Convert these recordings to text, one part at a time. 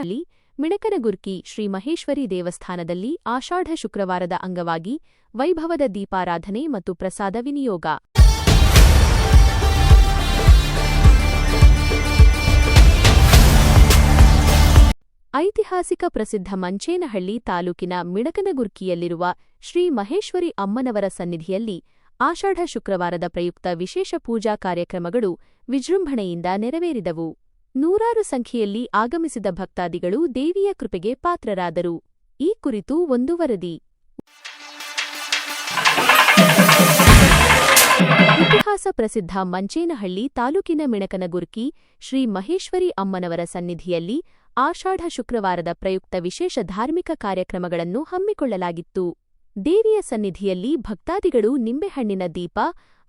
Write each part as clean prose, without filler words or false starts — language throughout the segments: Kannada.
ಮಂಚೇನಹಳ್ಳಿ ಮಿಣಕನಗುರ್ಕಿ ಶ್ರೀ ಮಹೇಶ್ವರಿ ದೇವಸ್ಥಾನದಲ್ಲಿ ಆಷಾಢ ಶುಕ್ರವಾರದ ಅಂಗವಾಗಿ ವೈಭವದ ದೀಪಾರಾಧನೆ ಮತ್ತು ಪ್ರಸಾದ ವಿನಿಯೋಗ. ಐತಿಹಾಸಿಕ ಪ್ರಸಿದ್ಧ ಮಂಚೇನಹಳ್ಳಿ ತಾಲೂಕಿನ ಮಿಣಕನಗುರ್ಕಿಯಲ್ಲಿರುವ ಶ್ರೀ ಮಹೇಶ್ವರಿ ಅಮ್ಮನವರ ಸನ್ನಿಧಿಯಲ್ಲಿ ಆಷಾಢ ಶುಕ್ರವಾರದ ಪ್ರಯುಕ್ತ ವಿಶೇಷ ಪೂಜಾ ಕಾರ್ಯಕ್ರಮಗಳು ವಿಜೃಂಭಣೆಯಿಂದ ನೆರವೇರಿದವು. ನೂರಾರು ಸಂಖ್ಯೆಯಲ್ಲಿ ಆಗಮಿಸಿದ ಭಕ್ತಾದಿಗಳು ದೇವಿಯ ಕೃಪೆಗೆ ಪಾತ್ರರಾದರು. ಈ ಕುರಿತು ಒಂದು ವರದಿ. ಇತಿಹಾಸ ಪ್ರಸಿದ್ಧ ಮಂಚೇನಹಳ್ಳಿ ತಾಲೂಕಿನ ಮಿಣಕನಗುರ್ಕಿ ಶ್ರೀ ಮಹೇಶ್ವರಿ ಅಮ್ಮನವರ ಸನ್ನಿಧಿಯಲ್ಲಿ ಆಷಾಢ ಶುಕ್ರವಾರದ ಪ್ರಯುಕ್ತ ವಿಶೇಷ ಧಾರ್ಮಿಕ ಕಾರ್ಯಕ್ರಮಗಳನ್ನು ಹಮ್ಮಿಕೊಳ್ಳಲಾಗಿತ್ತು. ದೇವಿಯ ಸನ್ನಿಧಿಯಲ್ಲಿ ಭಕ್ತಾದಿಗಳು ನಿಂಬೆಹಣ್ಣಿನ ದೀಪ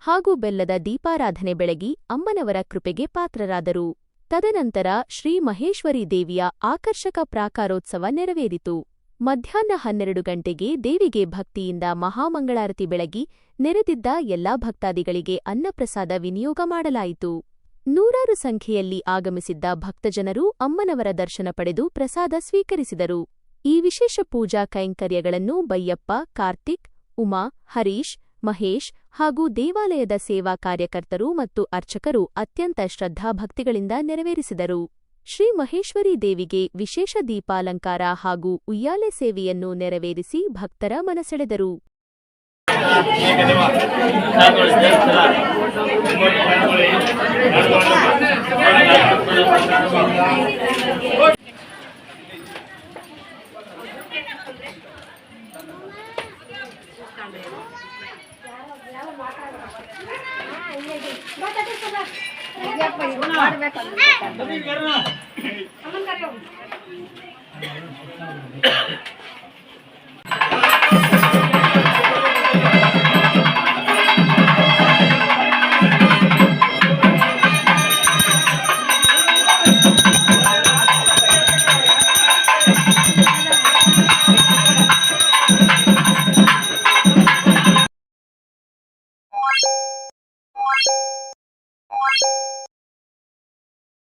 ಹಾಗೂ ಬೆಲ್ಲದ ದೀಪಾರಾಧನೆ ಬೆಳಗಿ ಅಮ್ಮನವರ ಕೃಪೆಗೆ ಪಾತ್ರರಾದರು. ತದನಂತರ ಶ್ರೀ ಮಹೇಶ್ವರಿ ದೇವಿಯ ಆಕರ್ಷಕ ಪ್ರಾಕಾರೋತ್ಸವ ನೆರವೇರಿತು. ಮಧ್ಯಾಹ್ನ 12 ಗಂಟೆಗೆ ದೇವಿಗೆ ಭಕ್ತಿಯಿಂದ ಮಹಾಮಂಗಳಾರತಿ ಬೆಳಗಿ ನೆರೆದಿದ್ದ ಎಲ್ಲಾ ಭಕ್ತಾದಿಗಳಿಗೆ ಅನ್ನಪ್ರಸಾದ ವಿನಿಯೋಗ ಮಾಡಲಾಯಿತು. ನೂರಾರು ಸಂಖ್ಯೆಯಲ್ಲಿ ಆಗಮಿಸಿದ್ದ ಭಕ್ತಜನರು ಅಮ್ಮನವರ ದರ್ಶನ ಪಡೆದು ಪ್ರಸಾದ ಸ್ವೀಕರಿಸಿದರು. ಈ ವಿಶೇಷ ಪೂಜಾ ಕೈಂಕರ್ಯಗಳನ್ನು ಬೈಯಪ್ಪ, ಕಾರ್ತಿಕ್, ಉಮಾ, ಹರೀಶ್, ಮಹೇಶ್ ಹಾಗೂ ದೇವಾಲಯದ ಸೇವಾ ಕಾರ್ಯಕರ್ತರು ಮತ್ತು ಅರ್ಚಕರು ಅತ್ಯಂತ ಶ್ರದ್ಧಾಭಕ್ತಿಗಳಿಂದ ನೆರವೇರಿಸಿದರು. ಶ್ರೀ ಮಹೇಶ್ವರಿ ದೇವಿಗೆ ವಿಶೇಷ ದೀಪಾಲಂಕಾರ ಹಾಗೂ ಉಯ್ಯಾಲೆ ಸೇವೆಯನ್ನು ನೆರವೇರಿಸಿ ಭಕ್ತರ ಮನಸೆಳೆದರು.